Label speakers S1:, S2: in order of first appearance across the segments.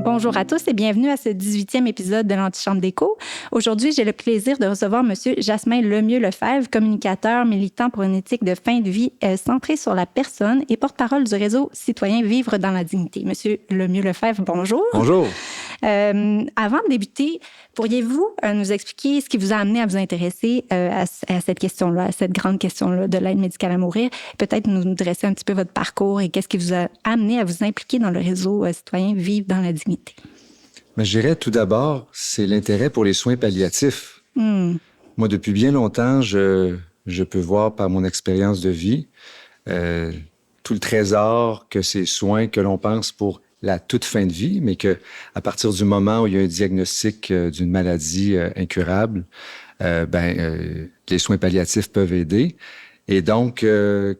S1: Bonjour à tous et bienvenue à ce 18e épisode de l'Antichambre d'écho. Aujourd'hui, j'ai le plaisir de recevoir M. Jasmin Lemieux-Lefebvre, communicateur militant pour une éthique de fin de vie centrée sur la personne et porte-parole du réseau citoyen Vivre dans la dignité. M. Lemieux-Lefebvre, bonjour.
S2: Bonjour.
S1: Avant de débuter, pourriez-vous nous expliquer ce qui vous a amené à vous intéresser à cette question-là, à cette grande question-là de l'aide médicale à mourir? Peut-être nous dresser un petit peu votre parcours et qu'est-ce qui vous a amené à vous impliquer dans le réseau citoyen Vivre dans la dignité?
S2: Mais je dirais tout d'abord, c'est l'intérêt pour les soins palliatifs. Moi, depuis bien longtemps, je peux voir par mon expérience de vie tout le trésor que ces soins que l'on pense pour la toute fin de vie, mais que à partir du moment où il y a un diagnostic d'une maladie incurable, les soins palliatifs peuvent aider. Et donc,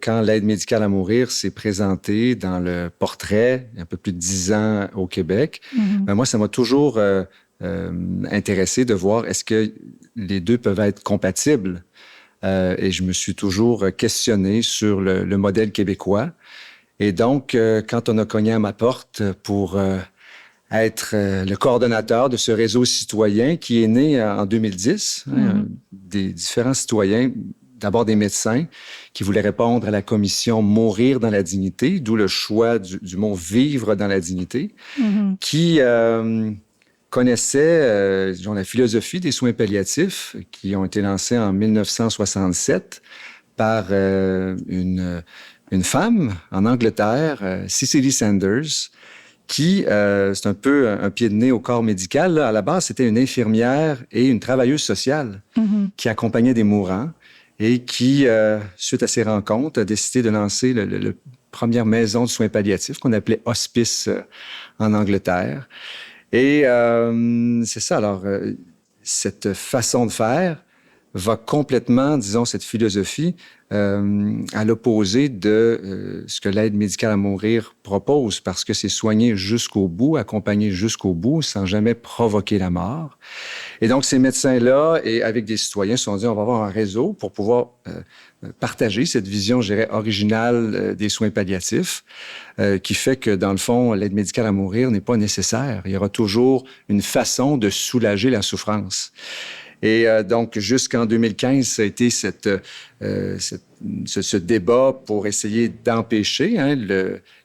S2: quand l'aide médicale à mourir s'est présentée dans le portrait, il y a un peu plus de 10 ans au Québec, moi, ça m'a toujours intéressé de voir est-ce que les deux peuvent être compatibles. Et je me suis toujours questionné sur le modèle québécois. Et donc, quand on a cogné à ma porte pour être le coordonnateur de ce réseau citoyen qui est né en 2010, des différents citoyens, d'abord des médecins qui voulaient répondre à la commission Mourir dans la dignité, d'où le choix du mot Vivre dans la dignité, qui connaissaient la philosophie des soins palliatifs qui ont été lancés en 1967 par une femme en Angleterre, Cicely Saunders, qui, c'est un peu un pied de nez au corps médical. Là. À la base, c'était une infirmière et une travailleuse sociale qui accompagnait des mourants et qui, suite à ces rencontres, a décidé de lancer la première maison de soins palliatifs qu'on appelait Hospice en Angleterre. Et c'est ça. Alors, cette façon de faire va complètement, disons, cette philosophie à l'opposé de ce que l'aide médicale à mourir propose, parce que c'est soigner jusqu'au bout, accompagner jusqu'au bout, sans jamais provoquer la mort. Et donc, ces médecins-là, et avec des citoyens, se sont dit, on va avoir un réseau pour pouvoir partager cette vision, je dirais, originale des soins palliatifs, qui fait que, dans le fond, l'aide médicale à mourir n'est pas nécessaire. Il y aura toujours une façon de soulager la souffrance. Et donc, jusqu'en 2015, ça a été ce débat pour essayer d'empêcher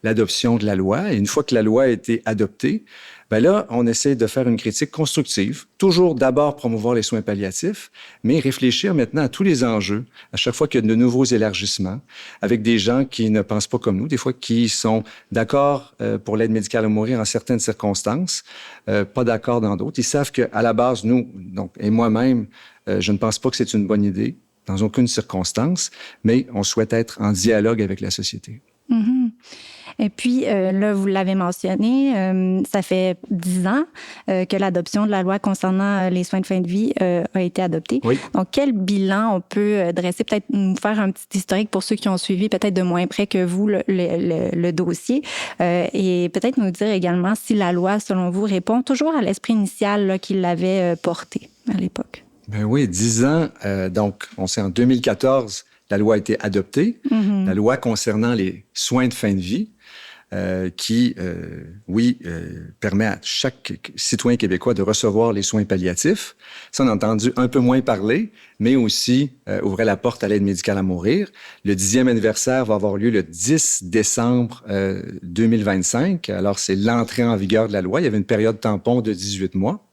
S2: l'adoption de la loi. Et une fois que la loi a été adoptée, là, on essaie de faire une critique constructive, toujours d'abord promouvoir les soins palliatifs, mais réfléchir maintenant à tous les enjeux, à chaque fois qu'il y a de nouveaux élargissements, avec des gens qui ne pensent pas comme nous, des fois qui sont d'accord pour l'aide médicale à mourir en certaines circonstances, pas d'accord dans d'autres. Ils savent qu'à la base, nous, donc, et moi-même, je ne pense pas que c'est une bonne idée, dans aucune circonstance, mais on souhaite être en dialogue avec la société.
S1: Et puis, là, vous l'avez mentionné, ça fait 10 ans que l'adoption de la loi concernant les soins de fin de vie a été adoptée.
S2: Oui.
S1: Donc, quel bilan on peut dresser? Peut-être nous faire un petit historique pour ceux qui ont suivi peut-être de moins près que vous le dossier. Et peut-être nous dire également si la loi, selon vous, répond toujours à l'esprit initial là, qui l'avait porté à l'époque.
S2: Ben oui, 10 ans. Donc, on sait en 2014, la loi a été adoptée. La loi concernant les soins de fin de vie, qui, permet à chaque citoyen québécois de recevoir les soins palliatifs. Ça, on a entendu un peu moins parler, mais aussi ouvrait la porte à l'aide médicale à mourir. Le 10e anniversaire va avoir lieu le 10 décembre 2025. Alors, c'est l'entrée en vigueur de la loi. Il y avait une période tampon de 18 mois.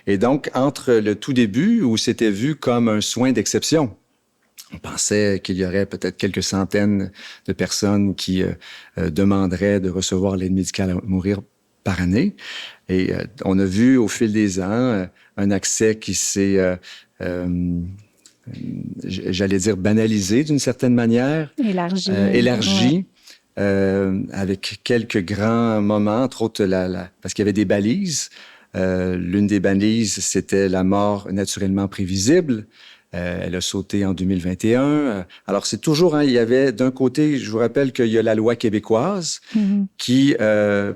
S2: Et donc, entre le tout début, où c'était vu comme un soin d'exception, on pensait qu'il y aurait peut-être quelques centaines de personnes qui demanderaient de recevoir l'aide médicale à mourir par année. Et on a vu au fil des ans un accès qui s'est, j'allais dire, banalisé d'une certaine manière. Élargi. Ouais. Avec quelques grands moments, entre autres parce qu'il y avait des balises. L'une des balises, c'était la mort naturellement prévisible. Elle a sauté en 2021. Alors, c'est toujours, il y avait d'un côté, je vous rappelle qu'il y a la loi québécoise qui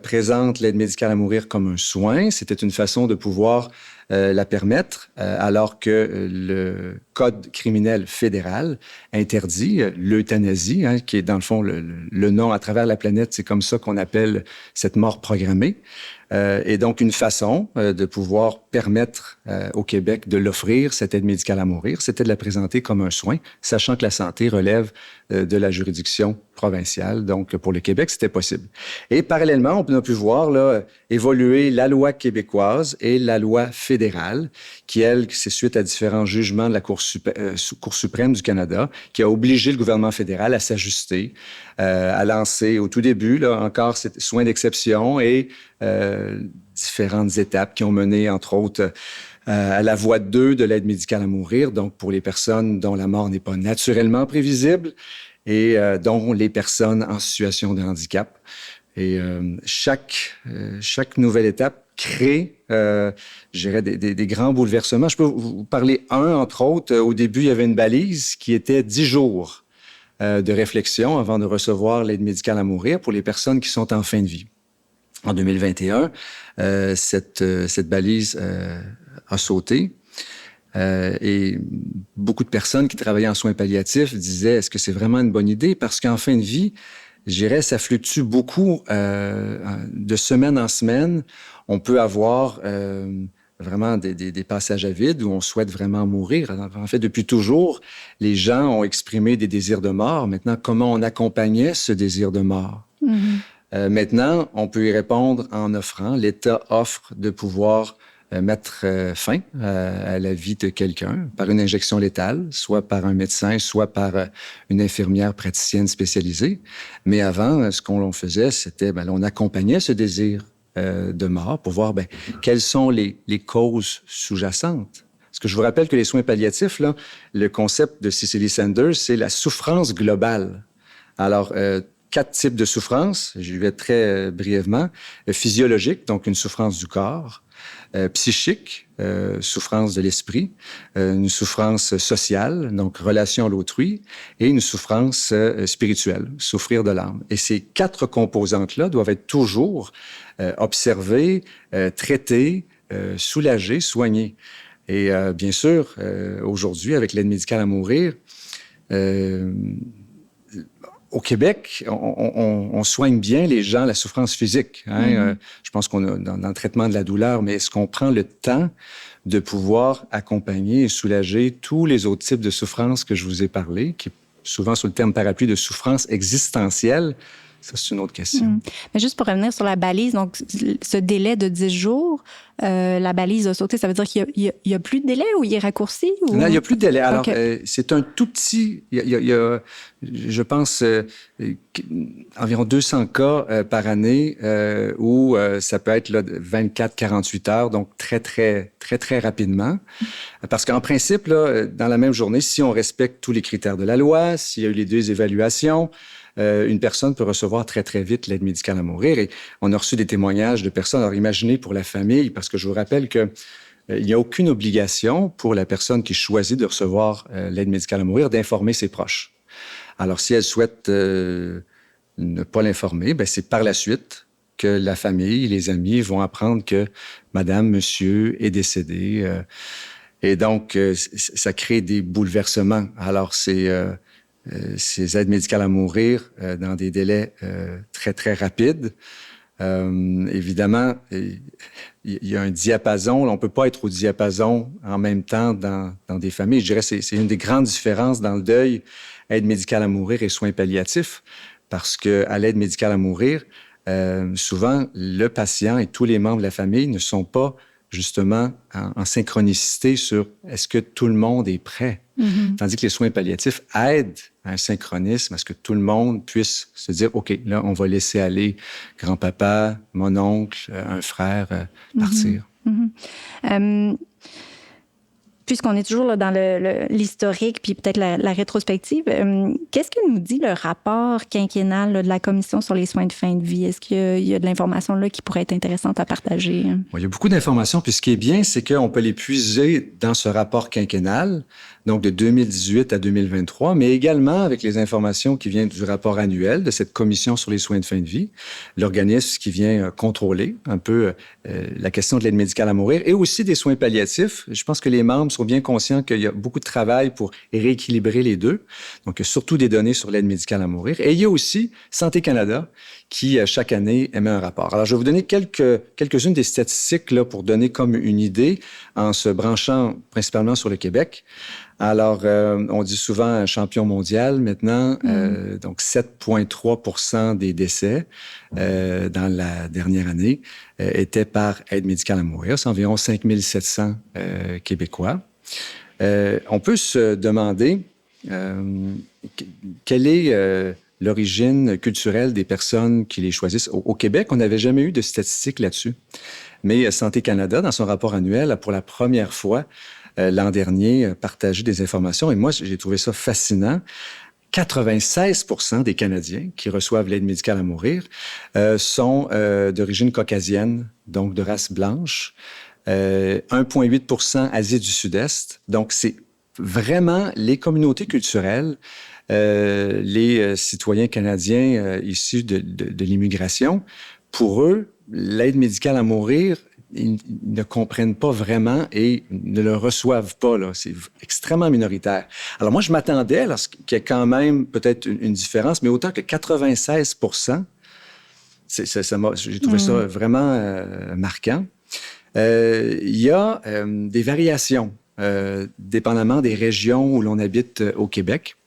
S2: présente l'aide médicale à mourir comme un soin. C'était une façon de pouvoir la permettre, alors que le Code criminel fédéral interdit l'euthanasie, hein, qui est dans le fond le nom à travers la planète, c'est comme ça qu'on appelle cette mort programmée. Et donc, une façon de pouvoir permettre au Québec de l'offrir, cette aide médicale à mourir, c'était de la présenter comme un soin, sachant que la santé relève de la juridiction provinciale. Donc, pour le Québec, c'était possible. Et parallèlement, on a pu voir là, évoluer la loi québécoise et la loi fédérale, qui, elle, c'est suite à différents jugements de la Cour suprême du Canada, qui a obligé le gouvernement fédéral à s'ajuster, à lancer au tout début là, encore ces soins d'exception et différentes étapes qui ont mené, entre autres, à la voie 2 de l'aide médicale à mourir, donc pour les personnes dont la mort n'est pas naturellement prévisible et dont les personnes en situation de handicap. Et chaque nouvelle étape crée, je dirais, des grands bouleversements. Je peux vous parler entre autres. Au début, il y avait une balise qui était 10 jours de réflexion avant de recevoir l'aide médicale à mourir pour les personnes qui sont en fin de vie. En 2021, cette balise a sauté et beaucoup de personnes qui travaillaient en soins palliatifs disaient « Est-ce que c'est vraiment une bonne idée? » Parce qu'en fin de vie, je dirais, ça fluctue beaucoup de semaine en semaine. On peut avoir vraiment des passages à vide où on souhaite vraiment mourir. En fait, depuis toujours, les gens ont exprimé des désirs de mort. Maintenant, comment on accompagnait ce désir de mort? Maintenant, on peut y répondre en offrant. L'État offre de pouvoir mettre fin à la vie de quelqu'un par une injection létale, soit par un médecin, soit par une infirmière praticienne spécialisée. Mais avant, ce qu'on faisait, c'était, on accompagnait ce désir de mort pour voir quelles sont les causes sous-jacentes. Parce que je vous rappelle que les soins palliatifs, là, le concept de Cicely Saunders, c'est la souffrance globale. Alors, 4 types de souffrances, je vais très brièvement. Physiologique, donc une souffrance du corps. Psychique, souffrance de l'esprit. Une souffrance sociale, donc relation à l'autrui. Et une souffrance spirituelle, souffrir de l'âme. Et ces 4 composantes-là doivent être toujours observées, traitées, soulagées, soignées. Et bien sûr, aujourd'hui, avec l'aide médicale à mourir, au Québec, on soigne bien les gens la souffrance physique. Hein? Je pense qu'on a dans le traitement de la douleur, mais est-ce qu'on prend le temps de pouvoir accompagner et soulager tous les autres types de souffrances que je vous ai parlé, qui souvent sous le terme parapluie de souffrance existentielle? Ça, c'est une autre question.
S1: Mais juste pour revenir sur la balise, donc ce délai de 10 jours, la balise a sauté, ça veut dire qu'il y a plus de délai ou il est raccourci? Ou...
S2: Non, il n'y a plus de délai. Alors,
S1: okay.
S2: C'est un tout petit... Il y a je pense, environ 200 cas par année où ça peut être 24-48 heures, donc très rapidement. Parce qu'en principe, là, dans la même journée, si on respecte tous les critères de la loi, s'il y a eu les 2 évaluations, une personne peut recevoir très vite l'aide médicale à mourir. Et on a reçu des témoignages de personnes. Alors, imaginez pour la famille, parce que je vous rappelle que il n'y a aucune obligation pour la personne qui choisit de recevoir l'aide médicale à mourir d'informer ses proches. Alors, si elle souhaite ne pas l'informer, c'est par la suite que la famille, les amis vont apprendre que madame, monsieur est décédé. Et donc, ça crée des bouleversements. Alors, ces aides médicales à mourir dans des délais très rapides. Évidemment, il y a un diapason. On ne peut pas être au diapason en même temps dans des familles. Je dirais que c'est une des grandes différences dans le deuil, aide médicale à mourir et soins palliatifs, parce qu'à l'aide médicale à mourir, souvent, le patient et tous les membres de la famille ne sont pas justement en synchronicité sur est-ce que tout le monde est prêt. Tandis que les soins palliatifs aident à un synchronisme, à ce que tout le monde puisse se dire, OK, là, on va laisser aller grand-papa, mon oncle, un frère partir.
S1: puisqu'on est toujours là dans l'historique puis peut-être la rétrospective, qu'est-ce que nous dit le rapport quinquennal là, de la Commission sur les soins de fin de vie? Est-ce qu'il y a de l'information là qui pourrait être intéressante à partager?
S2: Bon, il y a beaucoup d'informations, puis ce qui est bien, c'est qu'on peut les puiser dans ce rapport quinquennal, donc de 2018 à 2023, mais également avec les informations qui viennent du rapport annuel de cette Commission sur les soins de fin de vie, l'organisme qui vient contrôler un peu la question de l'aide médicale à mourir et aussi des soins palliatifs. Je pense que les membres sont bien conscients qu'il y a beaucoup de travail pour rééquilibrer les deux. Donc, il y a surtout des données sur l'aide médicale à mourir. Et il y a aussi Santé Canada qui, chaque année, émet un rapport. Alors, je vais vous donner quelques-unes des statistiques là, pour donner comme une idée en se branchant principalement sur le Québec. Alors, on dit souvent un champion mondial maintenant, donc 7,3 % des décès dans la dernière année étaient par aide médicale à mourir. C'est environ 5 700 Québécois. On peut se demander quelle est l'origine culturelle des personnes qui les choisissent. Au Québec, on n'avait jamais eu de statistiques là-dessus. Mais Santé Canada, dans son rapport annuel, a pour la première fois l'an dernier partagé des informations. Et moi, j'ai trouvé ça fascinant. 96 % des Canadiens qui reçoivent l'aide médicale à mourir sont d'origine caucasienne, donc de race blanche. 1,8 % Asie du Sud-Est. Donc, c'est vraiment les communautés culturelles, les citoyens canadiens issus de l'immigration. Pour eux, l'aide médicale à mourir, ils ne comprennent pas vraiment et ne le reçoivent pas. Là. C'est extrêmement minoritaire. Alors moi, je m'attendais à ce qu'il y ait quand même peut-être une différence, mais autant que 96 %, j'ai trouvé ça vraiment marquant. Il y a des variations, dépendamment des régions où l'on habite au Québec.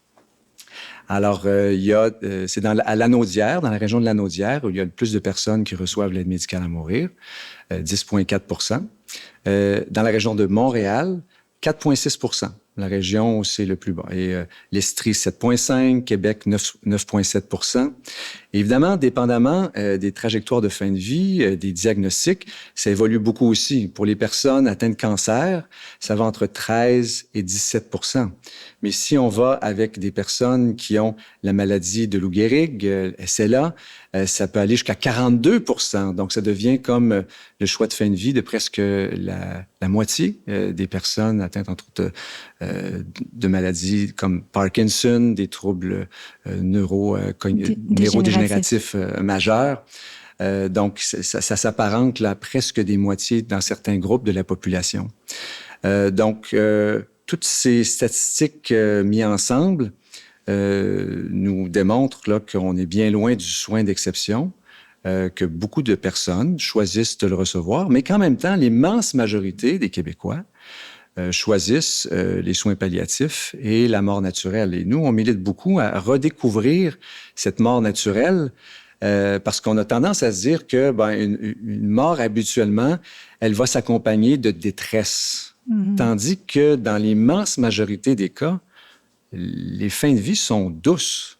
S2: Alors, c'est à Lanaudière, dans la région de Lanaudière, où il y a le plus de personnes qui reçoivent l'aide médicale à mourir, 10,4 %. Dans la région de Montréal, 4,6 %. La région où c'est le plus bas. Et l'Estrie, 7,5 %, Québec, 9,7 %. Et évidemment, dépendamment des trajectoires de fin de vie, des diagnostics, ça évolue beaucoup aussi. Pour les personnes atteintes de cancer, ça va entre 13 et 17 %. Mais si on va avec des personnes qui ont la maladie de Lou Gehrig, SLA, ça peut aller jusqu'à 42 %. Donc, ça devient comme le choix de fin de vie de presque la moitié des personnes atteintes, entre autres, de maladies comme Parkinson, des troubles neurodégénératifs majeurs. Donc, ça s'apparente là presque des moitiés dans certains groupes de la population. Donc, toutes ces statistiques mises ensemble nous démontrent là, qu'on est bien loin du soin d'exception, que beaucoup de personnes choisissent de le recevoir, mais qu'en même temps, l'immense majorité des Québécois choisissent les soins palliatifs et la mort naturelle. Et nous, on milite beaucoup à redécouvrir cette mort naturelle parce qu'on a tendance à se dire que une mort, habituellement, elle va s'accompagner de détresse. Tandis que dans l'immense majorité des cas, les fins de vie sont douces.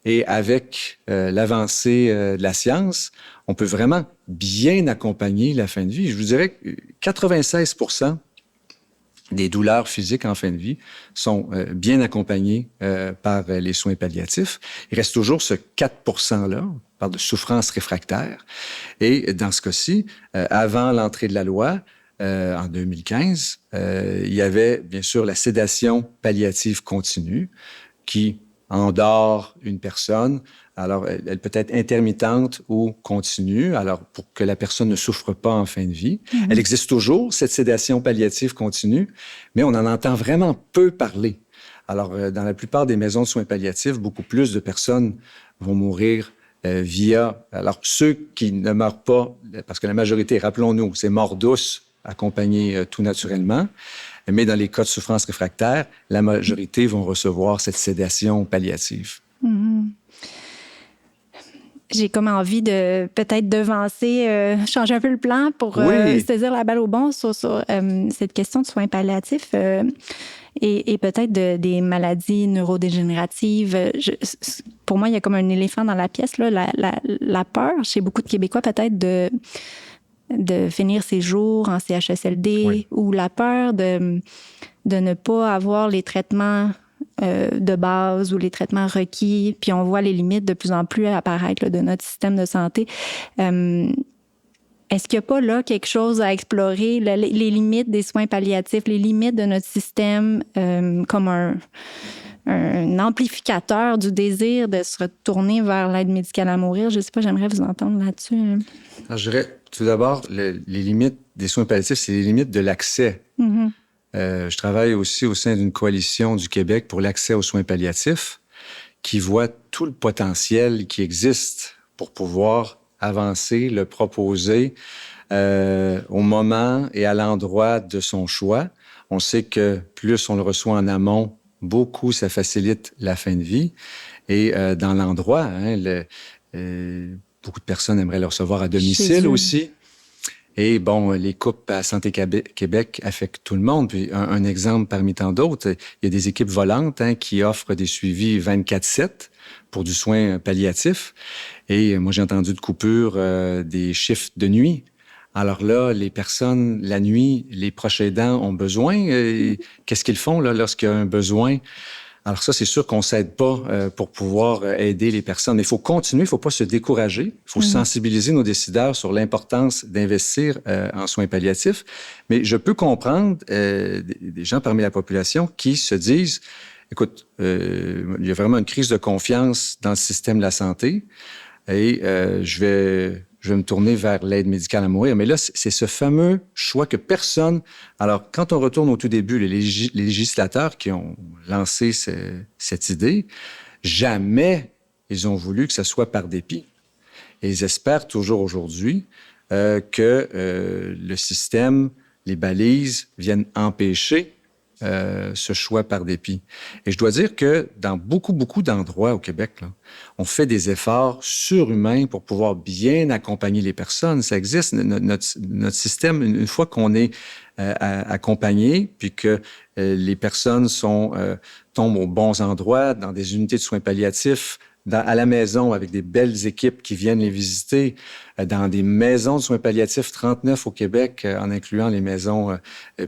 S2: Et avec l'avancée de la science, on peut vraiment bien accompagner la fin de vie. Je vous dirais que 96 % des douleurs physiques en fin de vie sont bien accompagnées par les soins palliatifs. Il reste toujours ce 4 % on parle de souffrance réfractaire. Et dans ce cas-ci, avant l'entrée de la loi, en 2015, il y avait bien sûr la sédation palliative continue qui endort une personne. Alors, elle peut être intermittente ou continue, alors pour que la personne ne souffre pas en fin de vie. Elle existe toujours, cette sédation palliative continue, mais on en entend vraiment peu parler. Alors, dans la plupart des maisons de soins palliatifs, beaucoup plus de personnes vont mourir via... Alors, ceux qui ne meurent pas, parce que la majorité, rappelons-nous, c'est mort douce, accompagnée tout naturellement, mais dans les cas de souffrance réfractaire, la majorité vont recevoir cette sédation palliative.
S1: J'ai comme envie de peut-être devancer, changer un peu le plan pour saisir la balle au bon sur cette question de soins palliatifs et peut-être des maladies neurodégénératives. Pour moi, il y a comme un éléphant dans la pièce, là, la peur chez beaucoup de Québécois peut-être de finir ses jours en CHSLD
S2: Oui.
S1: ou la peur de ne pas avoir les traitements de base ou les traitements requis, puis on voit les limites de plus en plus apparaître là, de notre système de santé. Est-ce qu'il n'y a pas là quelque chose à explorer, les limites des soins palliatifs, les limites de notre système comme un amplificateur du désir de se retourner vers l'aide médicale à mourir? Je ne sais pas, j'aimerais vous entendre là-dessus.
S2: Alors, je dirais, tout d'abord, les limites des soins palliatifs, c'est les limites de l'accès.
S1: Mm-hmm.
S2: Je travaille aussi au sein d'une coalition du Québec pour l'accès aux soins palliatifs qui voit tout le potentiel qui existe pour pouvoir avancer, le proposer au moment et à l'endroit de son choix. On sait que plus on le reçoit en amont, beaucoup, ça facilite la fin de vie. Et dans l'endroit, beaucoup de personnes aimeraient le recevoir à domicile aussi. Et bon, les coupes à Santé Québec affectent tout le monde. Puis un exemple parmi tant d'autres, il y a des équipes volantes qui offrent des suivis 24/7 pour du soin palliatif. Et moi, j'ai entendu de coupures des shifts de nuit. Alors là, les personnes, la nuit, les proches aidants ont besoin. Qu'est-ce qu'ils font là, lorsqu'il y a un besoin? Alors ça, c'est sûr qu'on ne s'aide pas pour pouvoir aider les personnes. Mais il faut continuer, il ne faut pas se décourager. Il faut sensibiliser nos décideurs sur l'importance d'investir en soins palliatifs. Mais je peux comprendre des gens parmi la population qui se disent, écoute, il y a vraiment une crise de confiance dans le système de la santé et je vais me tourner vers l'aide médicale à mourir. Mais là, c'est ce fameux choix que personne... Alors, quand on retourne au tout début, les législateurs qui ont lancé cette idée, jamais ils ont voulu que ça soit par dépit. Et ils espèrent toujours aujourd'hui que le système, les balises viennent empêcher ce choix par dépit. Et je dois dire que dans beaucoup d'endroits au Québec, là, on fait des efforts surhumains pour pouvoir bien accompagner les personnes. Ça existe. Notre système, une fois qu'on est accompagné, puis que les personnes tombent aux bons endroits, dans des unités de soins palliatifs, à la maison, avec des belles équipes qui viennent les visiter, dans des maisons de soins palliatifs, 39 au Québec, en incluant les maisons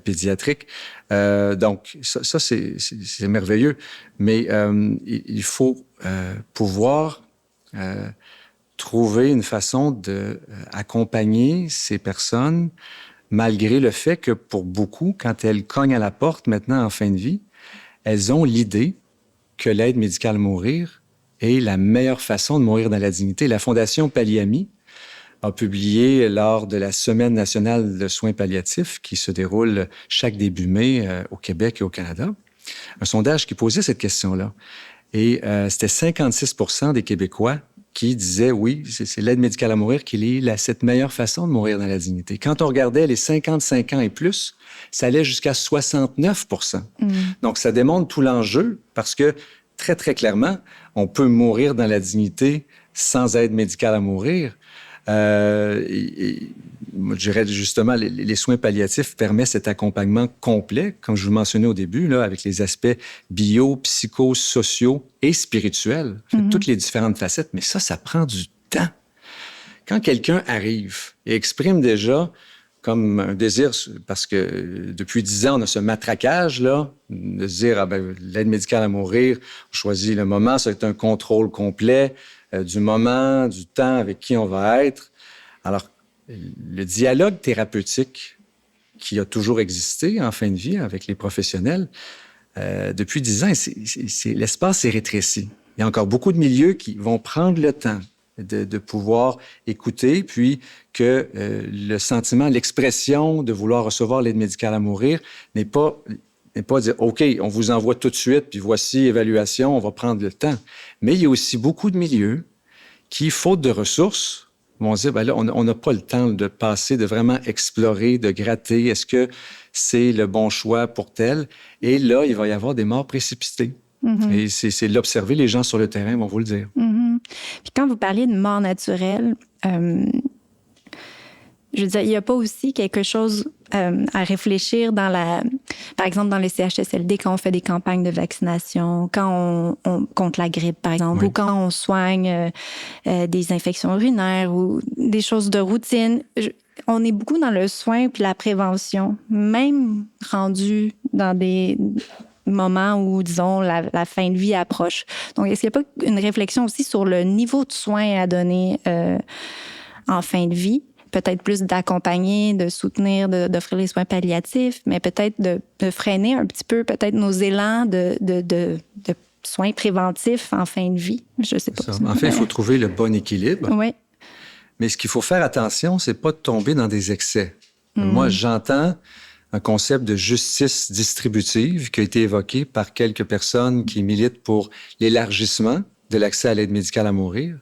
S2: pédiatriques. Donc, ça c'est merveilleux. Mais il faut pouvoir trouver une façon d'accompagner ces personnes, malgré le fait que pour beaucoup, quand elles cognent à la porte maintenant en fin de vie, elles ont l'idée que l'aide médicale à mourir est la meilleure façon de mourir dans la dignité. La Fondation Palliami a publié lors de la Semaine nationale de soins palliatifs qui se déroule chaque début mai au Québec et au Canada, un sondage qui posait cette question-là. Et c'était 56% des Québécois qui disaient oui, c'est l'aide médicale à mourir qui est cette meilleure façon de mourir dans la dignité. Quand on regardait les 55 ans et plus, ça allait jusqu'à 69%. Donc, ça démontre tout l'enjeu parce que très, très clairement, on peut mourir dans la dignité sans aide médicale à mourir. Moi, je dirais justement, les soins palliatifs permettent cet accompagnement complet, comme je vous mentionnais au début, là, avec les aspects bio, psychosociaux et spirituels, toutes les différentes facettes. Mais ça prend du temps. Quand quelqu'un arrive et exprime déjà comme un désir, parce que depuis 10 ans, on a ce matraquage-là, de se dire, l'aide médicale à mourir, on choisit le moment, ça va être un contrôle complet du moment, du temps avec qui on va être. Alors, le dialogue thérapeutique qui a toujours existé en fin de vie avec les professionnels, depuis 10 ans, l'espace s'est rétréci. Il y a encore beaucoup de milieux qui vont prendre le temps de pouvoir écouter, puis que le sentiment, l'expression de vouloir recevoir l'aide médicale à mourir n'est pas dire « OK, on vous envoie tout de suite, puis voici évaluation, on va prendre le temps ». Mais il y a aussi beaucoup de milieux qui, faute de ressources, vont dire là, on n'a pas le temps de passer, de vraiment explorer, de gratter. Est-ce que c'est le bon choix pour tel? Et là, il va y avoir des morts précipitées. Et c'est l'observer, les gens sur le terrain vont vous le dire.
S1: Puis quand vous parliez de mort naturelle, je veux dire, il n'y a pas aussi quelque chose à réfléchir par exemple, dans les CHSLD, quand on fait des campagnes de vaccination, quand on contre la grippe, par exemple, ou quand on soigne des infections urinaires ou des choses de routine. on est beaucoup dans le soin puis la prévention, même rendu dans des moments où, disons, la fin de vie approche. Donc, est-ce qu'il n'y a pas une réflexion aussi sur le niveau de soins à donner en fin de vie? Peut-être plus d'accompagner, de soutenir, d'offrir les soins palliatifs, mais peut-être de freiner un petit peu peut-être nos élans de soins préventifs en fin de vie. Je sais pas.
S2: En fait, il faut trouver le bon équilibre.
S1: Oui.
S2: Mais ce qu'il faut faire attention, c'est pas de tomber dans des excès. Moi, j'entends un concept de justice distributive qui a été évoqué par quelques personnes qui militent pour l'élargissement de l'accès à l'aide médicale à mourir,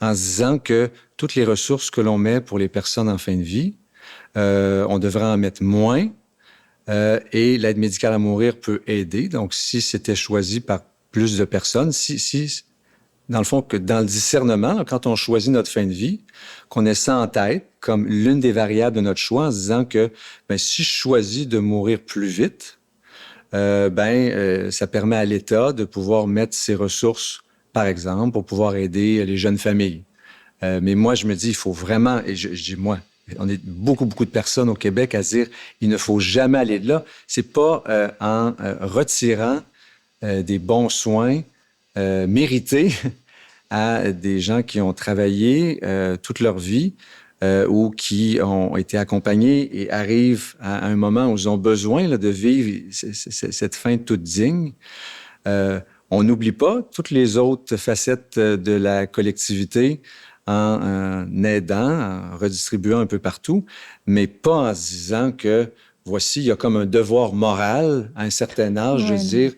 S2: en se disant que toutes les ressources que l'on met pour les personnes en fin de vie, on devrait en mettre moins, et l'aide médicale à mourir peut aider. Donc, si c'était choisi par plus de personnes, dans le fond, que dans le discernement, là, quand on choisit notre fin de vie, qu'on ait ça en tête comme l'une des variables de notre choix, en se disant que si je choisis de mourir plus vite, ça permet à l'État de pouvoir mettre ses ressources, par exemple, pour pouvoir aider les jeunes familles. Mais moi, je me dis, il faut vraiment, et je dis moi, on est beaucoup de personnes au Québec à dire, il ne faut jamais aller de là. C'est pas en retirant des bons soins mérités à des gens qui ont travaillé toute leur vie ou qui ont été accompagnés et arrivent à un moment où ils ont besoin là, de vivre cette fin toute digne. On n'oublie pas toutes les autres facettes de la collectivité en aidant, en redistribuant un peu partout, mais pas en se disant que voici, il y a comme un devoir moral à un certain âge de dire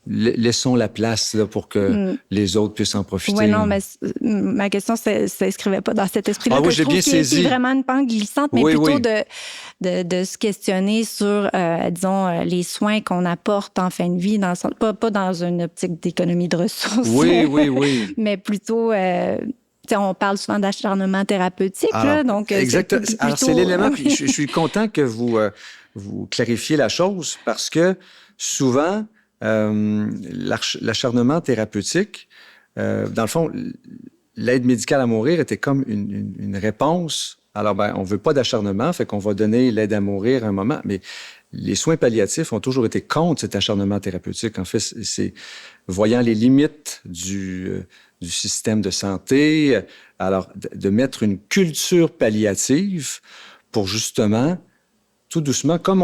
S2: laissons la place là, pour que les autres puissent en profiter.
S1: Oui, non, mais ma question ne s'inscrivait pas dans cet esprit-là.
S2: Oui, j'ai bien saisi.
S1: C'est vraiment une pente glissante, mais plutôt de se questionner sur, disons, les soins qu'on apporte en fin de vie, pas dans une optique d'économie de ressources.
S2: Oui.
S1: Mais plutôt... on parle souvent d'acharnement thérapeutique.
S2: Alors,
S1: là, donc,
S2: exactement. Alors, c'est l'élément. Puis je suis content que vous clarifiez la chose parce que souvent, l'acharnement thérapeutique, dans le fond, l'aide médicale à mourir était comme une réponse. Alors, on ne veut pas d'acharnement, fait qu'on va donner l'aide à mourir à un moment, mais les soins palliatifs ont toujours été contre cet acharnement thérapeutique. En fait, c'est voyant les limites du système de santé, alors de mettre une culture palliative pour justement, tout doucement, comme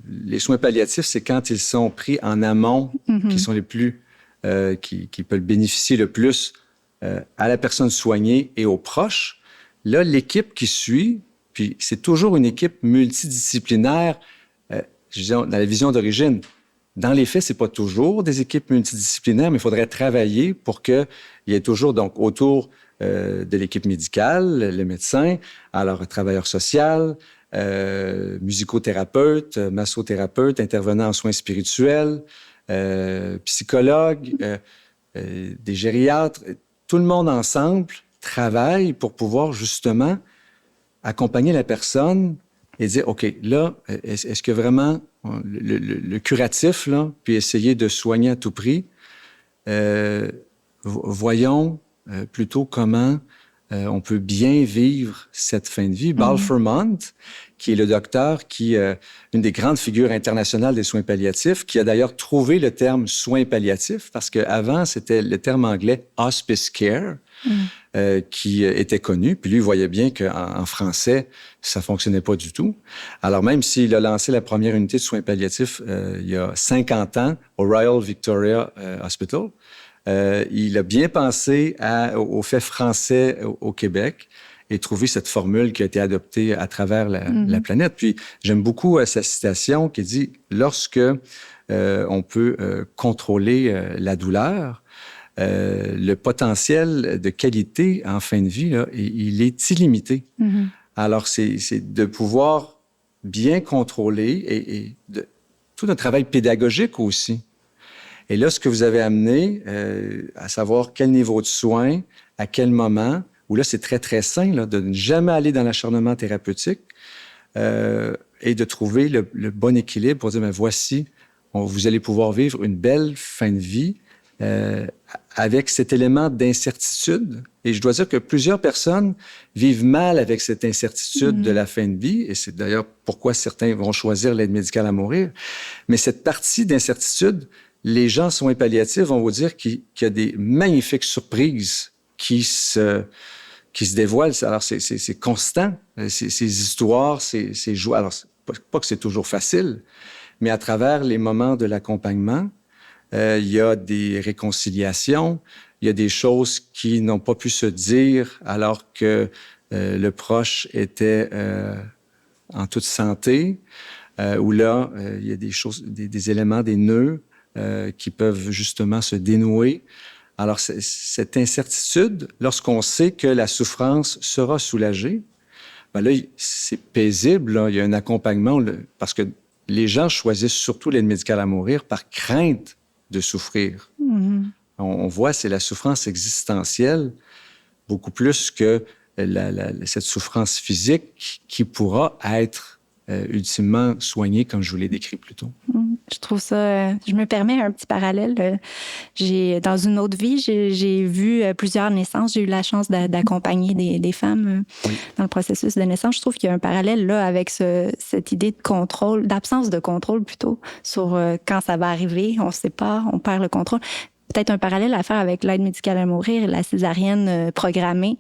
S2: les soins palliatifs, c'est quand ils sont pris en amont, qui sont les plus, qui peuvent bénéficier le plus à la personne soignée et aux proches. Là, l'équipe qui suit, puis c'est toujours une équipe multidisciplinaire, dans la vision d'origine. Dans les faits, c'est pas toujours des équipes multidisciplinaires, mais il faudrait travailler pour qu'il y ait toujours, donc, autour de l'équipe médicale, le médecin, alors travailleur social, musicothérapeute, massothérapeute, intervenant en soins spirituels, psychologue, des gériatres. Tout le monde ensemble travaille pour pouvoir justement accompagner la personne et dire, OK, là, est-ce que vraiment le curatif, là, puis essayer de soigner à tout prix, voyons plutôt comment on peut bien vivre cette fin de vie. Bal Fermont, qui est le docteur qui une des grandes figures internationales des soins palliatifs, qui a d'ailleurs trouvé le terme soins palliatifs, parce qu'avant, c'était le terme anglais hospice care, qui était connu. Puis lui, il voyait bien qu'en français, ça fonctionnait pas du tout. Alors, même s'il a lancé la première unité de soins palliatifs il y a 50 ans au Royal Victoria Hospital, il a bien pensé au fait français au Québec et trouvé cette formule qui a été adoptée à travers la planète. Puis, j'aime beaucoup sa citation qui dit « Lorsque on peut contrôler la douleur, le potentiel de qualité en fin de vie, là, il est illimité. Alors, c'est de pouvoir bien contrôler et tout un travail pédagogique aussi. Et là, ce que vous avez amené, à savoir quel niveau de soins, à quel moment, où là, c'est très, très sain là, de ne jamais aller dans l'acharnement thérapeutique et de trouver le bon équilibre pour dire, mais voici, vous allez pouvoir vivre une belle fin de vie avec cet élément d'incertitude. Et je dois dire que plusieurs personnes vivent mal avec cette incertitude de la fin de vie, et c'est d'ailleurs pourquoi certains vont choisir l'aide médicale à mourir. Mais cette partie d'incertitude, les gens en soins palliatifs vont vous dire qu'il y a des magnifiques surprises qui se dévoilent. Alors, c'est constant, ces histoires, ces joies. Alors, pas que c'est toujours facile, mais à travers les moments de l'accompagnement, il y a des réconciliations, il y a des choses qui n'ont pas pu se dire alors que le proche était en toute santé, où là, il y a des choses, des éléments, des nœuds qui peuvent justement se dénouer. Alors, cette incertitude, lorsqu'on sait que la souffrance sera soulagée, ben là, c'est paisible, là. Il y a un accompagnement, parce que les gens choisissent surtout l'aide médicale à mourir par crainte de souffrir. On voit, c'est la souffrance existentielle, beaucoup plus que cette souffrance physique qui pourra être ultimement soignée, comme je vous l'ai décrit plus tôt.
S1: Je trouve ça... je me permets un petit parallèle. Dans une autre vie, j'ai vu plusieurs naissances. J'ai eu la chance d'accompagner des femmes dans le processus de naissance. Je trouve qu'il y a un parallèle là avec cette idée de contrôle, d'absence de contrôle plutôt, sur quand ça va arriver. On ne sait pas, on perd le contrôle. Peut-être un parallèle à faire avec l'aide médicale à mourir et la césarienne programmée,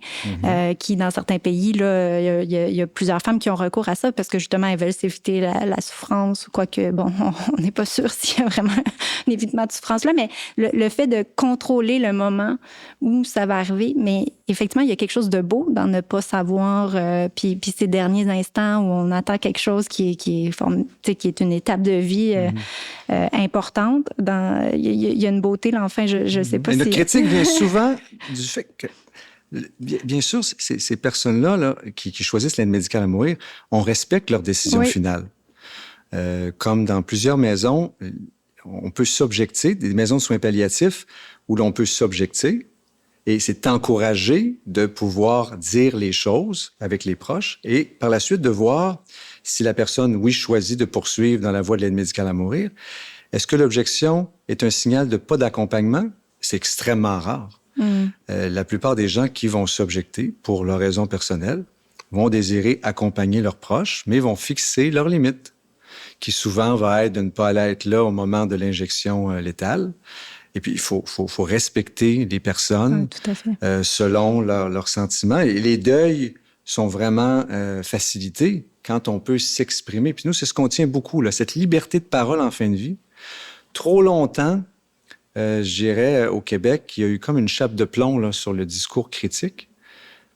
S1: qui, dans certains pays, là, il y a plusieurs femmes qui ont recours à ça parce que, justement, elles veulent s'éviter la souffrance, quoique, bon, on n'est pas sûr s'il y a vraiment un évitement de souffrance là, mais le fait de contrôler le moment où ça va arriver, mais effectivement, il y a quelque chose de beau dans ne pas savoir, puis ces derniers instants où on attend quelque chose qui est une étape de vie importante. Il y a une beauté, là, enfin, je sais pas.
S2: Mais notre critique vient souvent du fait que, bien sûr, ces personnes-là là, qui choisissent l'aide médicale à mourir, on respecte leur décision finale. Comme dans plusieurs maisons, on peut s'objecter, des maisons de soins palliatifs où l'on peut s'objecter, et c'est encouragé de pouvoir dire les choses avec les proches et par la suite de voir si la personne, oui, choisit de poursuivre dans la voie de l'aide médicale à mourir. Est-ce que l'objection est un signal de pas d'accompagnement? C'est extrêmement rare. La plupart des gens qui vont s'objecter pour leurs raisons personnelles vont désirer accompagner leurs proches, mais vont fixer leurs limites, qui souvent va être de ne pas aller être là au moment de l'injection létale. Et puis, il faut respecter les personnes selon leurs sentiments. Et les deuils sont vraiment facilités quand on peut s'exprimer. Puis nous, c'est ce qu'on tient beaucoup, là, cette liberté de parole en fin de vie. Trop longtemps, je dirais, au Québec, il y a eu comme une chape de plomb là, sur le discours critique.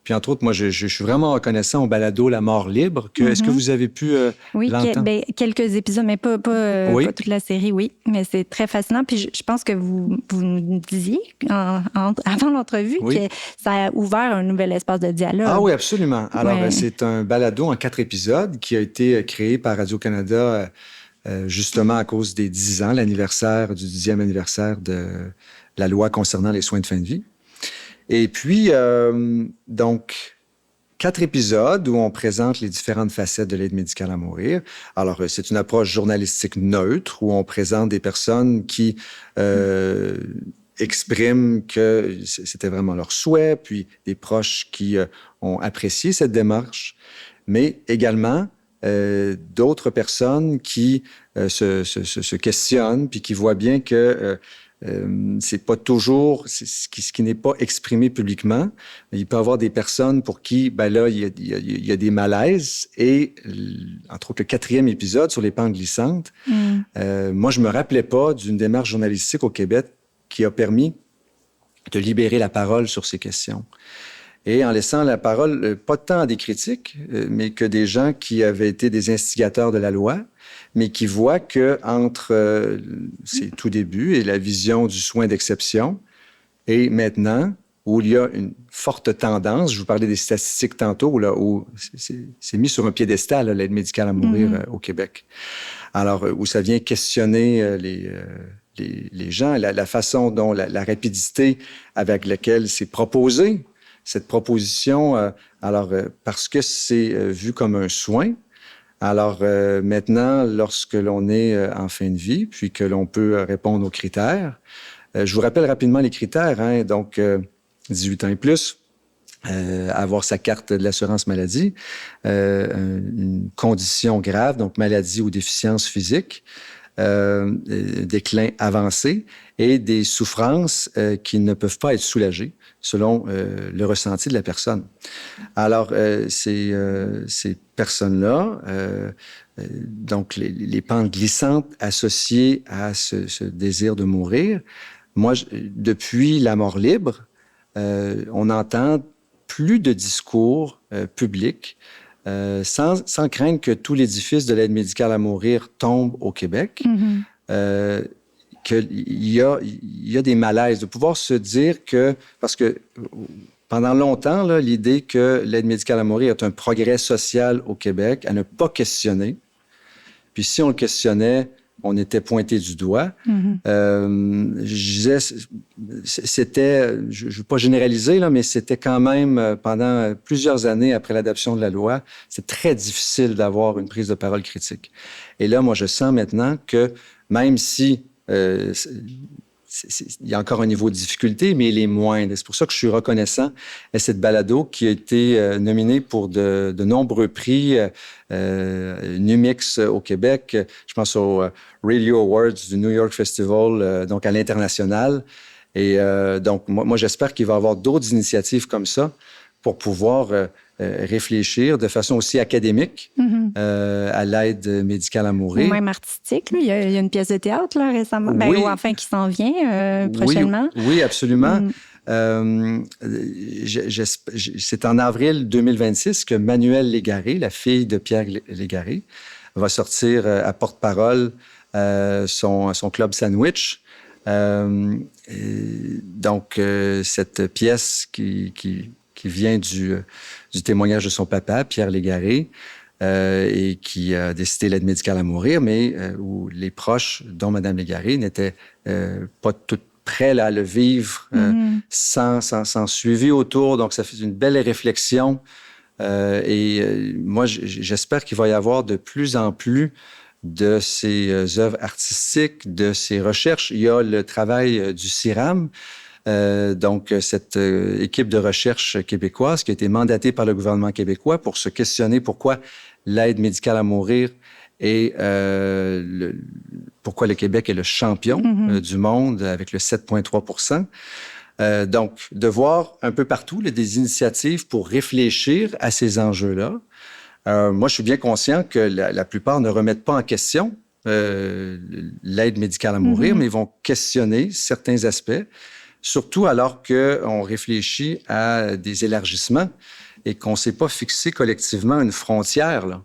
S2: Puis, entre autres, moi, je suis vraiment reconnaissant au balado La mort libre. Est-ce que vous avez pu l'entendre?
S1: Quelques épisodes, mais pas toute la série, oui. Mais c'est très fascinant. Puis, je pense que vous nous disiez, avant l'entrevue, que ça a ouvert un nouvel espace de dialogue.
S2: Ah oui, absolument. Alors, c'est un balado en 4 épisodes qui a été créé par Radio-Canada justement à cause des 10 ans, l'anniversaire du 10e anniversaire de la loi concernant les soins de fin de vie. Et puis, donc, 4 épisodes où on présente les différentes facettes de l'aide médicale à mourir. Alors, c'est une approche journalistique neutre où on présente des personnes qui expriment que c'était vraiment leur souhait, puis des proches qui ont apprécié cette démarche, mais également d'autres personnes qui se questionnent puis qui voient bien que c'est pas toujours ce qui n'est pas exprimé publiquement. Il peut y avoir des personnes pour qui, ben là, il y a des malaises. Et, entre autres, le 4e épisode sur les pentes glissantes, moi, je me rappelais pas d'une démarche journalistique au Québec qui a permis de libérer la parole sur ces questions. Et en laissant la parole, pas tant à des critiques, mais que des gens qui avaient été des instigateurs de la loi, mais qui voient que entre ses tout débuts et la vision du soin d'exception, et maintenant, où il y a une forte tendance, je vous parlais des statistiques tantôt, là, où c'est mis sur un piédestal, l'aide médicale à mourir au Québec. Alors, où ça vient questionner les gens, la façon dont la rapidité avec laquelle c'est proposé, cette proposition, parce que c'est vu comme un soin. Alors maintenant, lorsque l'on est en fin de vie, puis que l'on peut répondre aux critères, Je vous rappelle rapidement les critères. Hein? Donc, 18 ans et plus, avoir sa carte de l'assurance maladie, une condition grave, donc maladie ou déficience physique, déclin avancé et des souffrances qui ne peuvent pas être soulagées selon le ressenti de la personne. Alors, ces personnes-là, donc les pentes glissantes associées à ce désir de mourir, moi, depuis la mort libre, on entend plus de discours publics sans craindre que tout l'édifice de l'aide médicale à mourir tombe au Québec. Mm-hmm. Qu'il y a des malaises, de pouvoir se dire que, parce que pendant longtemps, là, l'idée que l'aide médicale à mourir est un progrès social au Québec, à ne pas questionner. Puis si on le questionnait, on était pointé du doigt. Mm-hmm. Je disais, c'était, je ne veux pas généraliser, là, mais c'était quand même, pendant plusieurs années après l'adoption de la loi, c'est très difficile d'avoir une prise de parole critique. Et là, moi, je sens maintenant que même si il y a encore un niveau de difficulté, mais il est moindre. C'est pour ça que je suis reconnaissant à cette balado qui a été nominée pour de nombreux prix Numix au Québec. Je pense au Radio Awards du New York Festival, donc à l'international. Et donc, moi, j'espère qu'il va y avoir d'autres initiatives comme ça pour pouvoir réfléchir de façon aussi académique à l'aide médicale à mourir.
S1: Ou même artistique. Là. Il y a une pièce de théâtre là, récemment,
S2: oui.
S1: ou enfin qui s'en vient prochainement.
S2: Oui, absolument. C'est en avril 2026 que Manuelle Légaré, la fille de Pierre Légaré, va sortir à porte-parole son club Sandwich. Donc, cette pièce qui vient du témoignage de son papa, Pierre Légaré, et qui a décidé l'aide médicale à mourir, mais où les proches, dont Mme Légaré, n'étaient pas tout prêts là, à le vivre sans suivi autour. Donc, ça fait une belle réflexion. Moi, j'espère qu'il va y avoir de plus en plus de ces œuvres artistiques, de ces recherches. Il y a le travail du CIRAM, donc cette équipe de recherche québécoise qui a été mandatée par le gouvernement québécois pour se questionner pourquoi l'aide médicale à mourir et pourquoi le Québec est le champion du monde avec le 7,3 %. Donc, de voir un peu partout là, des initiatives pour réfléchir à ces enjeux-là. Moi, je suis bien conscient que la plupart ne remettent pas en question l'aide médicale à mourir, mais ils vont questionner certains aspects, surtout alors qu'on réfléchit à des élargissements et qu'on ne s'est pas fixé collectivement une frontière. Là.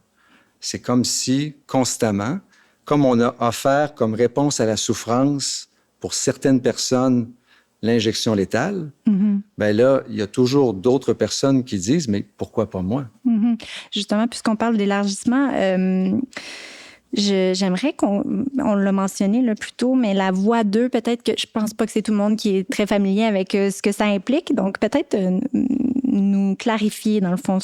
S2: C'est comme si, constamment, comme on a offert comme réponse à la souffrance pour certaines personnes l'injection létale, ben là, il y a toujours d'autres personnes qui disent « mais pourquoi pas moi? »
S1: Justement, puisqu'on parle d'élargissement, j'aimerais on l'a mentionné là, plus tôt, mais la voie 2, peut-être que je pense pas que c'est tout le monde qui est très familier avec ce que ça implique. Donc, peut-être nous clarifier, dans le fond,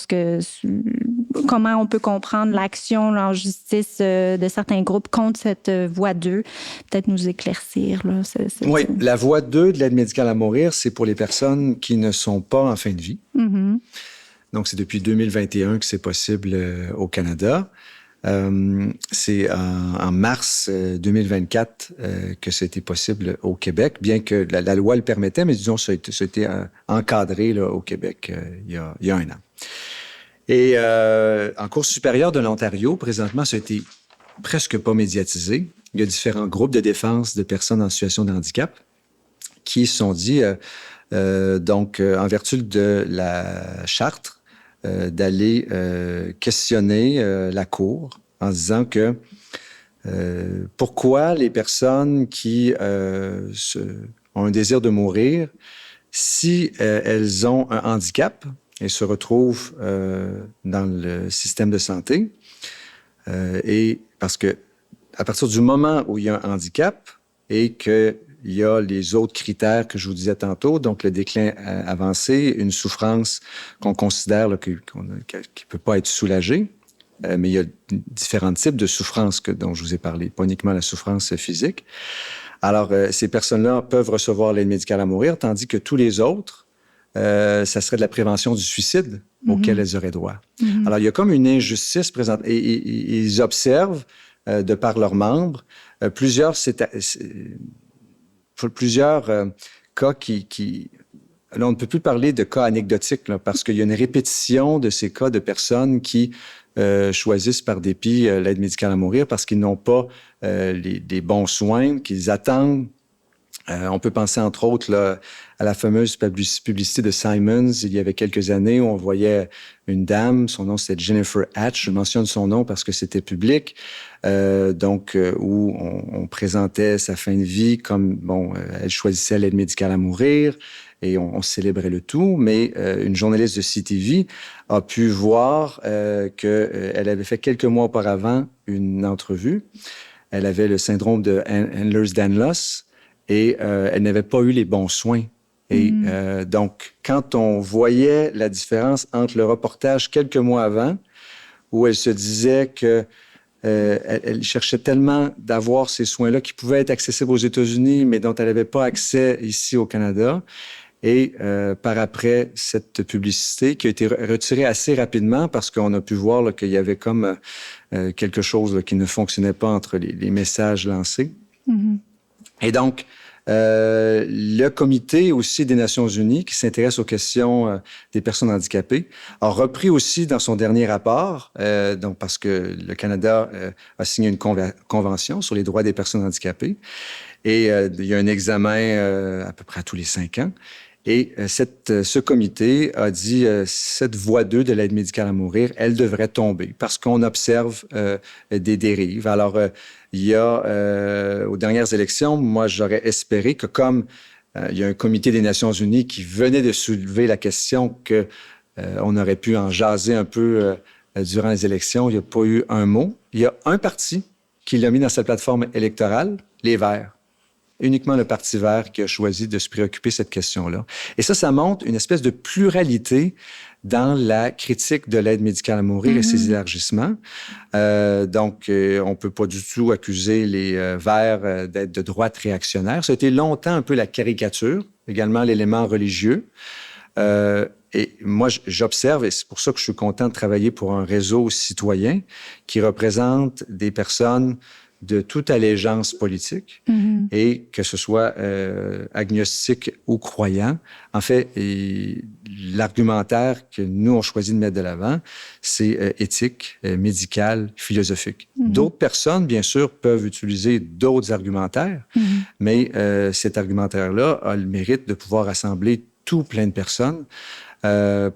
S1: comment on peut comprendre l'action en justice de certains groupes contre cette voie 2. Peut-être nous éclaircir. Là,
S2: oui, la voie 2 de l'aide médicale à mourir, c'est pour les personnes qui ne sont pas en fin de vie. Donc, c'est depuis 2021 que c'est possible au Canada. C'est en mars 2024 que c'était possible au Québec, bien que la loi le permettait, mais disons, ça a été encadré là, au Québec il y a un an. Et en Cour supérieure de l'Ontario, présentement, ça a été presque pas médiatisé. Il y a différents groupes de défense de personnes en situation de handicap qui se sont dit, donc, en vertu de la charte, d'aller questionner la Cour en disant que pourquoi les personnes qui ont un désir de mourir, si elles ont un handicap et se retrouvent dans le système de santé, et parce que à partir du moment où il y a un handicap et qu'il y a les autres critères que je vous disais tantôt, donc le déclin avancé, une souffrance qu'on considère là, qui ne peut pas être soulagée, mais il y a différents types de souffrances dont je vous ai parlé, pas uniquement la souffrance physique. Alors, ces personnes-là peuvent recevoir l'aide médicale à mourir, tandis que tous les autres, ça serait de la prévention du suicide auquel elles auraient droit. Alors, il y a comme une injustice présente. Et ils observent, de par leurs membres, plusieurs cas qui... Là, on ne peut plus parler de cas anecdotiques, là, parce qu'il y a une répétition de ces cas de personnes qui choisissent par dépit l'aide médicale à mourir parce qu'ils n'ont pas les bons soins, qu'ils attendent. On peut penser, entre autres, là, à la fameuse publicité de Simons il y avait quelques années où on voyait une dame, son nom c'était Jennifer Hatch, je mentionne son nom parce que c'était public, où on présentait sa fin de vie comme, elle choisissait l'aide médicale à mourir et on célébrait le tout, mais une journaliste de CTV a pu voir qu'elle avait fait quelques mois auparavant une entrevue. Elle avait le syndrome de Ehlers-Danlos, et elle n'avait pas eu les bons soins. Et donc, quand on voyait la différence entre le reportage quelques mois avant, où elle se disait que elle cherchait tellement d'avoir ces soins-là qui pouvaient être accessibles aux États-Unis, mais dont elle n'avait pas accès ici au Canada, et par après, cette publicité qui a été retirée assez rapidement parce qu'on a pu voir là, qu'il y avait comme quelque chose là, qui ne fonctionnait pas entre les messages lancés. Et donc, le comité aussi des Nations unies qui s'intéresse aux questions des personnes handicapées a repris aussi dans son dernier rapport, donc parce que le Canada a signé une convention sur les droits des personnes handicapées et il y a un examen à peu près à tous les 5 ans. Et ce comité a dit cette voie 2 de l'aide médicale à mourir, elle devrait tomber parce qu'on observe des dérives. Alors, il y a, aux dernières élections, moi, j'aurais espéré que comme il y a un comité des Nations unies qui venait de soulever la question que on aurait pu en jaser un peu durant les élections, il n'y a pas eu un mot. Il y a un parti qui l'a mis dans sa plateforme électorale, les Verts. Uniquement le Parti vert qui a choisi de se préoccuper de cette question-là. Et ça montre une espèce de pluralité dans la critique de l'aide médicale à mourir et ses élargissements. On ne peut pas du tout accuser les Verts d'être de droite réactionnaire. Ça a été longtemps un peu la caricature, également l'élément religieux. Et moi, j'observe, et c'est pour ça que je suis content de travailler pour un réseau citoyen qui représente des personnes de toute allégeance politique et que ce soit agnostique ou croyant. En fait, l'argumentaire que nous, on choisit de mettre de l'avant, c'est éthique, médical, philosophique. D'autres personnes, bien sûr, peuvent utiliser d'autres argumentaires, mais cet argumentaire-là a le mérite de pouvoir rassembler tout plein de personnes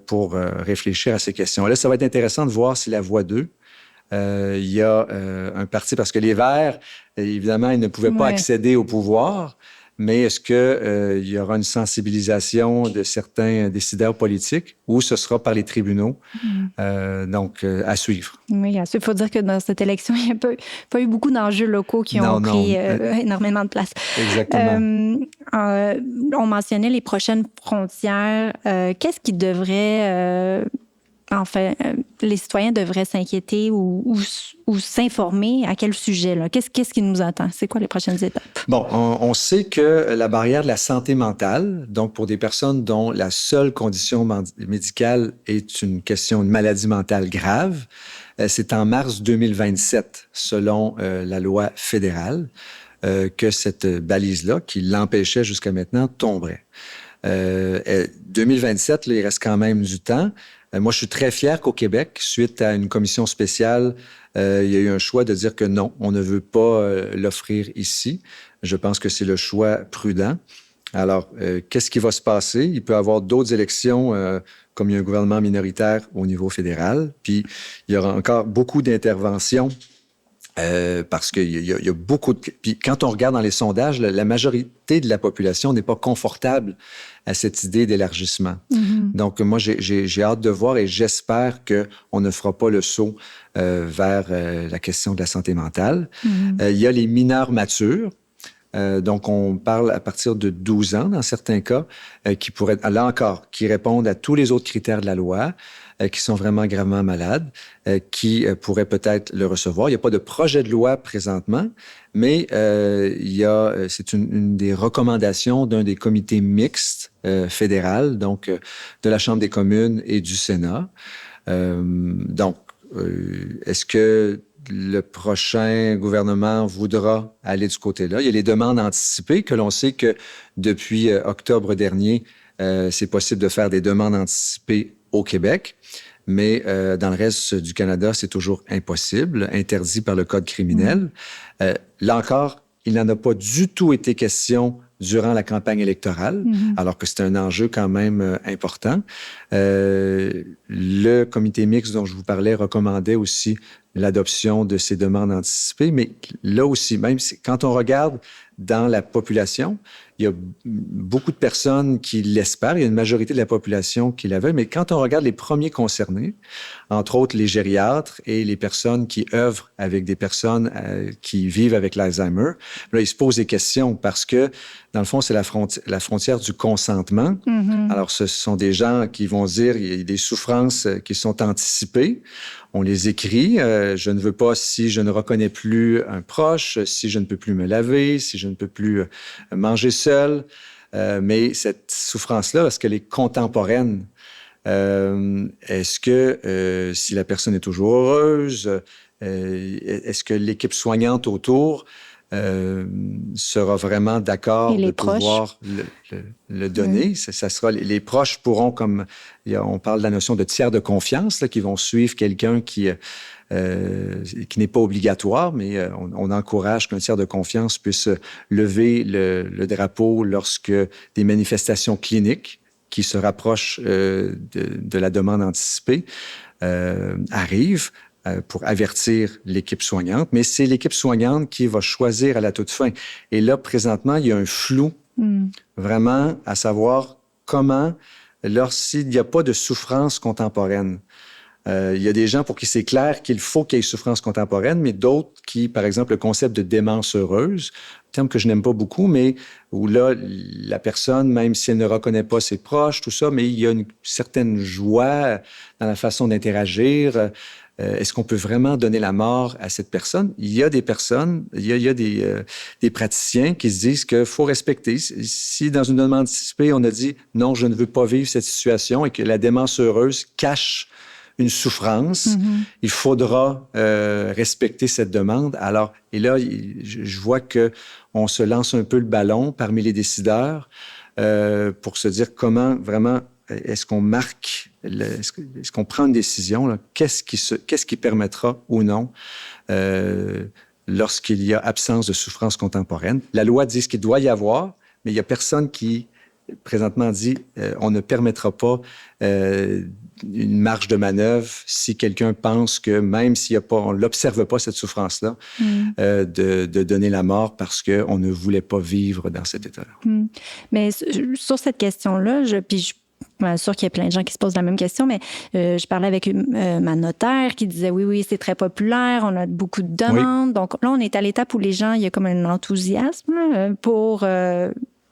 S2: pour réfléchir à ces questions. Là, ça va être intéressant de voir si la voie 2, il y a un parti, parce que les Verts, évidemment, ils ne pouvaient pas accéder au pouvoir, mais est-ce qu'il y aura une sensibilisation de certains décideurs politiques ou ce sera par les tribunaux? Donc, à suivre.
S1: Oui, il faut dire que dans cette élection, il n'y a pas eu beaucoup d'enjeux locaux qui ont pris énormément de place.
S2: Exactement.
S1: On mentionnait les prochaines frontières. Qu'est-ce qui devrait... les citoyens devraient s'inquiéter ou s'informer à quel sujet? Là? Qu'est-ce qui nous attend? C'est quoi les prochaines étapes?
S2: Bon, on sait que la barrière de la santé mentale, donc pour des personnes dont la seule condition médicale est une maladie mentale grave, c'est en mars 2027, selon la loi fédérale, que cette balise-là, qui l'empêchait jusqu'à maintenant, tomberait. 2027, là, il reste quand même du temps. Moi, je suis très fier qu'au Québec, suite à une commission spéciale, il y a eu un choix de dire que non, on ne veut pas l'offrir ici. Je pense que c'est le choix prudent. Alors, qu'est-ce qui va se passer? Il peut y avoir d'autres élections, comme il y a un gouvernement minoritaire au niveau fédéral, puis il y aura encore beaucoup d'interventions parce qu'il y a beaucoup de... Puis quand on regarde dans les sondages, la majorité de la population n'est pas confortable à cette idée d'élargissement. Donc, moi, j'ai hâte de voir et j'espère qu'on ne fera pas le saut vers la question de la santé mentale. Il y a les mineurs matures. Donc, on parle à partir de 12 ans, dans certains cas, qui pourraient, là encore, qui répondent à tous les autres critères de la loi, qui sont vraiment gravement malades, qui pourraient peut-être le recevoir. Il n'y a pas de projet de loi présentement, mais c'est une des recommandations d'un des comités mixtes fédéral, donc de la Chambre des communes et du Sénat. Est-ce que le prochain gouvernement voudra aller de ce côté-là? Il y a les demandes anticipées que l'on sait que depuis octobre dernier, c'est possible de faire des demandes anticipées au Québec, mais dans le reste du Canada, c'est toujours impossible, interdit par le Code criminel. Là encore, il n'en a pas du tout été question durant la campagne électorale, alors que c'est un enjeu quand même important. Le comité mixte dont je vous parlais recommandait aussi l'adoption de ces demandes anticipées, mais là aussi, même quand on regarde dans la population, il y a beaucoup de personnes qui l'espèrent, il y a une majorité de la population qui la veut, mais quand on regarde les premiers concernés, entre autres les gériatres et les personnes qui œuvrent avec des personnes qui vivent avec l'Alzheimer, là, ils se posent des questions parce que, dans le fond, c'est la frontière du consentement. Alors, ce sont des gens qui vont dire il y a des souffrances qui sont anticipées. On les écrit. Je ne veux pas si je ne reconnais plus un proche, si je ne peux plus me laver, si je ne peux plus manger seul. Mais cette souffrance-là, est-ce qu'elle est contemporaine? Est-ce que si la personne est toujours heureuse, est-ce que l'équipe soignante autour sera vraiment d'accord de pouvoir le donner? Ça sera, les proches pourront, comme on parle de la notion de tiers de confiance, là, qui vont suivre quelqu'un qui n'est pas obligatoire, mais on encourage qu'un tiers de confiance puisse lever le drapeau lorsque des manifestations cliniques qui se rapprochent de la demande anticipée arrivent pour avertir l'équipe soignante, mais c'est l'équipe soignante qui va choisir à la toute fin. Et là, présentement, il y a un flou, vraiment, à savoir comment, lorsqu'il n'y a pas de souffrance contemporaine. Il y a des gens pour qui c'est clair qu'il faut qu'il y ait souffrance contemporaine, mais d'autres qui, par exemple, le concept de démence heureuse, terme que je n'aime pas beaucoup, mais où là, la personne, même si elle ne reconnaît pas ses proches, tout ça, mais il y a une certaine joie dans la façon d'interagir. Est-ce qu'on peut vraiment donner la mort à cette personne? Il y a des personnes, il y a des praticiens qui se disent qu'il faut respecter. Si dans une demande anticipée, on a dit « non, je ne veux pas vivre cette situation » et que la démence heureuse cache une souffrance, il faudra respecter cette demande. Alors, et là, je vois qu'on se lance un peu le ballon parmi les décideurs pour se dire comment vraiment est-ce qu'on marque, est-ce qu'on prend une décision, là, qu'est-ce qui permettra ou non lorsqu'il y a absence de souffrance contemporaine. La loi dit ce qu'il doit y avoir, mais il n'y a personne qui présentement dit on ne permettra pas une marge de manœuvre si quelqu'un pense que même s'il y a pas, on l'observe pas cette souffrance-là, de donner la mort parce qu'on ne voulait pas vivre dans cet état-là.
S1: Mais sur cette question-là, je suis sûre qu'il y a plein de gens qui se posent la même question, mais je parlais avec ma notaire qui disait oui, c'est très populaire, on a beaucoup de demandes. Oui. Donc là, on est à l'étape où les gens, il y a comme un enthousiasme pour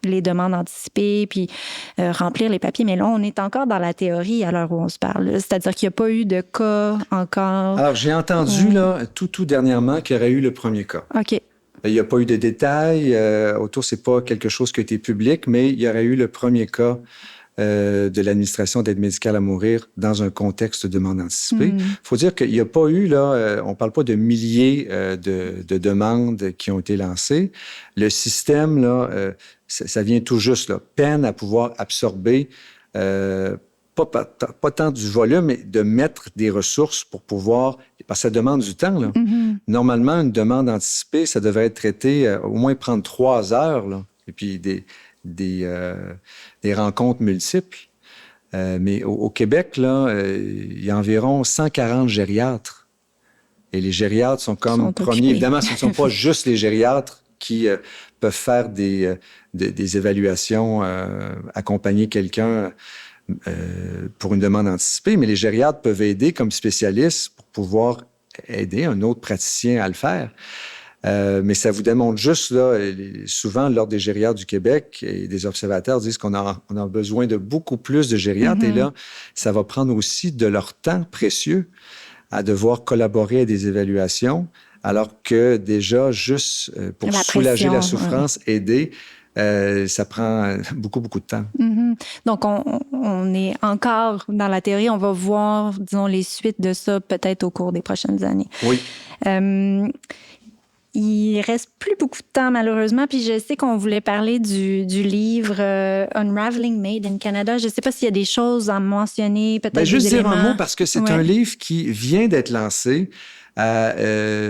S1: les demandes anticipées, puis remplir les papiers. Mais là, on est encore dans la théorie à l'heure où on se parle. C'est-à-dire qu'il n'y a pas eu de cas encore.
S2: Alors, j'ai entendu là, tout dernièrement qu'il y aurait eu le premier cas.
S1: OK.
S2: Il n'y a pas eu de détails. Autour, c'est pas quelque chose qui a été public, mais il y aurait eu le premier cas de l'administration d'aide médicale à mourir dans un contexte de demande anticipée. Il faut dire qu'il n'y a pas eu, là, on ne parle pas de milliers de demandes qui ont été lancées. Le système, là, ça vient tout juste, là, peine à pouvoir absorber, pas tant du volume, mais de mettre des ressources pour pouvoir, parce que ça demande du temps, là. Normalement, une demande anticipée, ça devrait être traité, au moins prendre 3 heures, là, et puis des rencontres multiples. Mais au Québec, là, il y a environ 140 gériatres. Et les gériatres sont comme premiers. Évidemment, ce ne sont pas juste les gériatres qui peuvent faire des évaluations, accompagner quelqu'un pour une demande anticipée, mais les gériatres peuvent aider comme spécialistes pour pouvoir aider un autre praticien à le faire. Mais ça vous démontre juste, là, souvent, l'Ordre des gériatres du Québec et des observateurs disent qu'on a besoin de beaucoup plus de gériatres. Et là, ça va prendre aussi de leur temps précieux à devoir collaborer à des évaluations, alors que déjà, juste pour soulager la souffrance, aider, ça prend beaucoup, beaucoup de temps.
S1: Donc, on est encore dans la théorie. On va voir, disons, les suites de ça peut-être au cours des prochaines années.
S2: Oui.
S1: Il reste plus beaucoup de temps, malheureusement. Puis je sais qu'on voulait parler du livre Unraveling Made in Canada. Je ne sais pas s'il y a des choses à mentionner, peut-être
S2: juste
S1: des éléments.
S2: Dire un mot, parce que c'est un livre qui vient d'être lancé à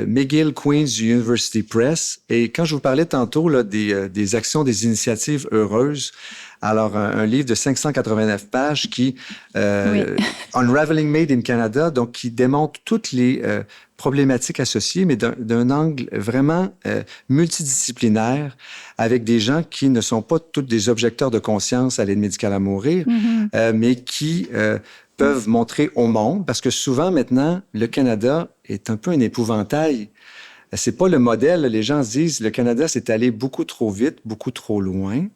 S2: McGill Queen's University Press. Et quand je vous parlais tantôt là, des actions, des initiatives heureuses, alors un livre de 589 pages qui Unraveling Made in Canada, donc qui démontre toutes les problématiques associées, mais d'un angle vraiment multidisciplinaire, avec des gens qui ne sont pas tous des objecteurs de conscience à l'aide médicale à mourir, mais qui peuvent montrer au monde, parce que souvent maintenant, le Canada est un peu un épouvantail. C'est pas le modèle. Les gens se disent, le Canada s'est allé beaucoup trop vite, beaucoup trop loin.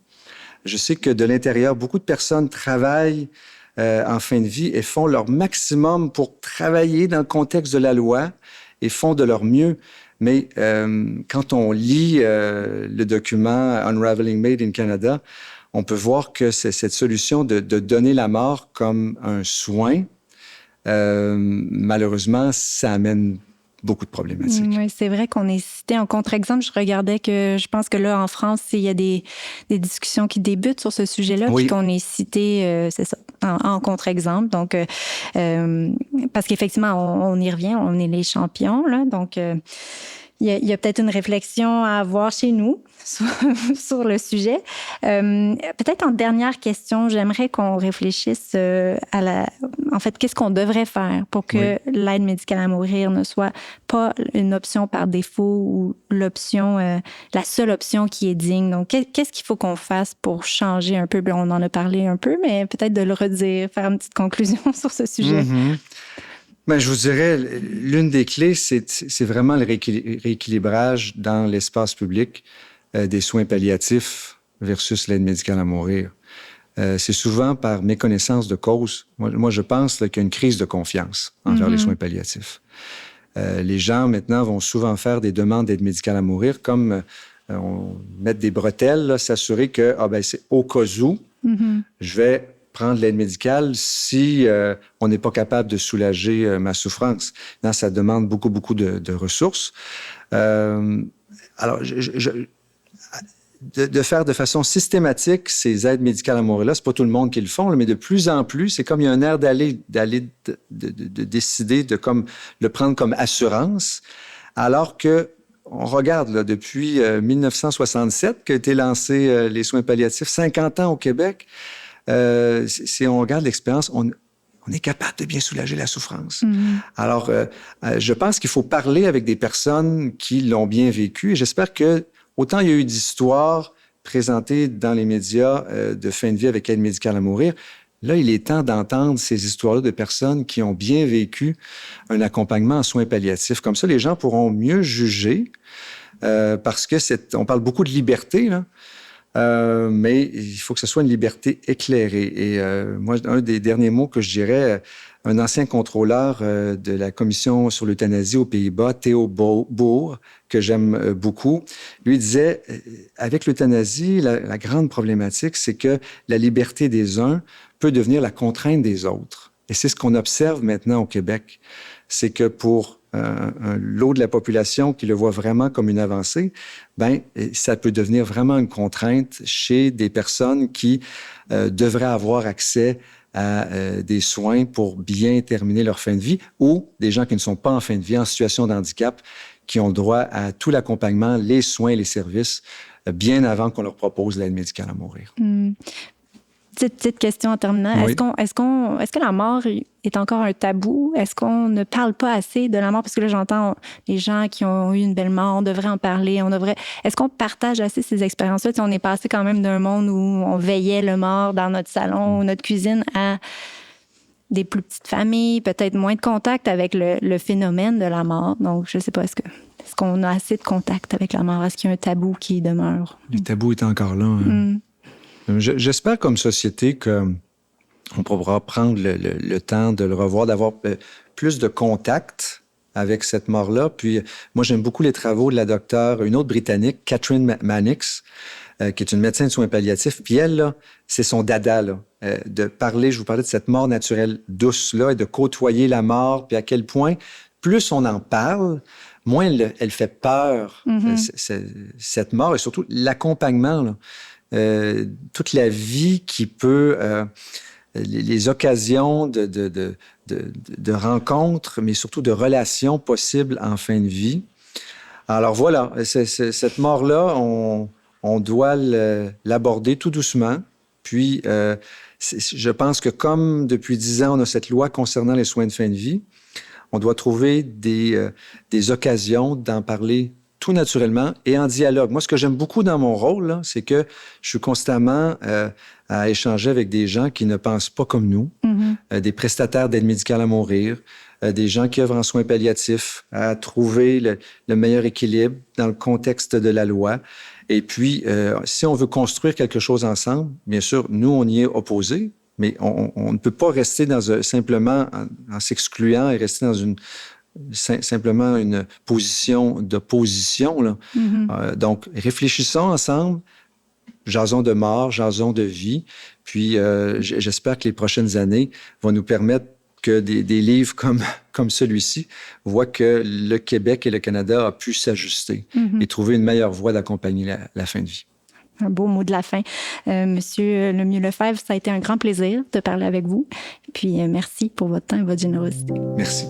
S2: Je sais que de l'intérieur, beaucoup de personnes travaillent en fin de vie et font leur maximum pour travailler dans le contexte de la loi et font de leur mieux. Mais quand on lit le document Unraveling Made in Canada, on peut voir que c'est cette solution de donner la mort comme un soin. Malheureusement, ça amène beaucoup de problématiques.
S1: Oui, c'est vrai qu'on est cité en contre-exemple. Je regardais que je pense que là, en France, il y a des discussions qui débutent sur ce sujet-là, puis qu'on est cité, c'est ça, en contre-exemple. Donc, parce qu'effectivement, on y revient, on est les champions, là. Donc, il y a peut-être une réflexion à avoir chez nous sur le sujet. Peut-être en dernière question, j'aimerais qu'on réfléchisse en fait, qu'est-ce qu'on devrait faire pour que l'aide médicale à mourir ne soit pas une option par défaut ou l'option, la seule option qui est digne. Donc, qu'est-ce qu'il faut qu'on fasse pour changer un peu? On en a parlé un peu, mais peut-être de le redire, faire une petite conclusion sur ce sujet.
S2: Ben, je vous dirais, l'une des clés, c'est vraiment le rééquilibrage dans l'espace public des soins palliatifs versus l'aide médicale à mourir. C'est souvent par méconnaissance de cause. Moi je pense qu'il y a une crise de confiance envers les soins palliatifs. Les gens, maintenant, vont souvent faire des demandes d'aide médicale à mourir comme mettre des bretelles, s'assurer que c'est au cas où, je vais prendre l'aide médicale si on n'est pas capable de soulager ma souffrance. Non, ça demande beaucoup, beaucoup de ressources. Alors, de faire de façon systématique ces aides médicales à mourir-là, c'est pas tout le monde qui le font, mais de plus en plus, c'est comme il y a un air de décider de comme le prendre comme assurance, alors que on regarde là, depuis 1967 qu'a été lancé les soins palliatifs, 50 ans au Québec. Si on regarde l'expérience, on est capable de bien soulager la souffrance. Alors, je pense qu'il faut parler avec des personnes qui l'ont bien vécu et j'espère que autant il y a eu d'histoires présentées dans les médias de fin de vie avec aide médicale à mourir, là, il est temps d'entendre ces histoires-là de personnes qui ont bien vécu un accompagnement en soins palliatifs. Comme ça, les gens pourront mieux juger parce que on parle beaucoup de liberté, là. Mais il faut que ce soit une liberté éclairée. Et moi, un des derniers mots que je dirais, un ancien contrôleur de la Commission sur l'euthanasie aux Pays-Bas, Theo Boer, que j'aime beaucoup, lui disait, avec l'euthanasie, la grande problématique, c'est que la liberté des uns peut devenir la contrainte des autres. Et c'est ce qu'on observe maintenant au Québec. C'est que pour un lot de la population qui le voit vraiment comme une avancée, ça peut devenir vraiment une contrainte chez des personnes qui devraient avoir accès à des soins pour bien terminer leur fin de vie ou des gens qui ne sont pas en fin de vie, en situation de handicap, qui ont droit à tout l'accompagnement, les soins, les services, bien avant qu'on leur propose l'aide médicale à mourir.
S1: Petite question en terminant. Oui. Est-ce que la mort est encore un tabou? Est-ce qu'on ne parle pas assez de la mort? Parce que là, j'entends les gens qui ont eu une belle mort, on devrait en parler, Est-ce qu'on partage assez ces expériences-là? On est passé quand même d'un monde où on veillait le mort dans notre salon ou notre cuisine à des plus petites familles, peut-être moins de contact avec le phénomène de la mort. Donc, je ne sais pas, est-ce Est-ce qu'on a assez de contact avec la mort? Est-ce qu'il y a un tabou qui demeure?
S2: Le tabou est encore là. Hein. J'espère comme société qu'on pourra prendre le temps de le revoir, d'avoir plus de contact avec cette mort-là. Puis moi, j'aime beaucoup les travaux de la docteure, une autre Britannique, Catherine Mannix, qui est une médecin de soins palliatifs. Puis elle, là, c'est son dada, là, de parler, je vous parlais de cette mort naturelle douce-là et de côtoyer la mort, puis à quel point, plus on en parle, moins elle fait peur, cette mort, et surtout l'accompagnement, là. Toute la vie qui peut... les occasions de rencontres, mais surtout de relations possibles en fin de vie. Alors voilà, cette mort-là, on doit l'aborder tout doucement. Puis, je pense que comme depuis 10 ans, on a cette loi concernant les soins de fin de vie, on doit trouver des occasions d'en parler tout naturellement et en dialogue. Moi, ce que j'aime beaucoup dans mon rôle, là, c'est que je suis constamment à échanger avec des gens qui ne pensent pas comme nous, des prestataires d'aide médicale à mourir, des gens qui œuvrent en soins palliatifs, à trouver le meilleur équilibre dans le contexte de la loi. Et puis, si on veut construire quelque chose ensemble, bien sûr, nous, on y est opposés, mais on ne peut pas rester simplement en s'excluant et rester dans simplement une position d'opposition. Là. Donc, réfléchissons ensemble, jasons de mort, jasons de vie, puis j'espère que les prochaines années vont nous permettre que des livres comme celui-ci voient que le Québec et le Canada ont pu s'ajuster et trouver une meilleure voie d'accompagner la fin de vie.
S1: Un beau mot de la fin. Monsieur Lemieux-Lefebvre, ça a été un grand plaisir de parler avec vous. Puis merci pour votre temps et votre générosité.
S2: Merci.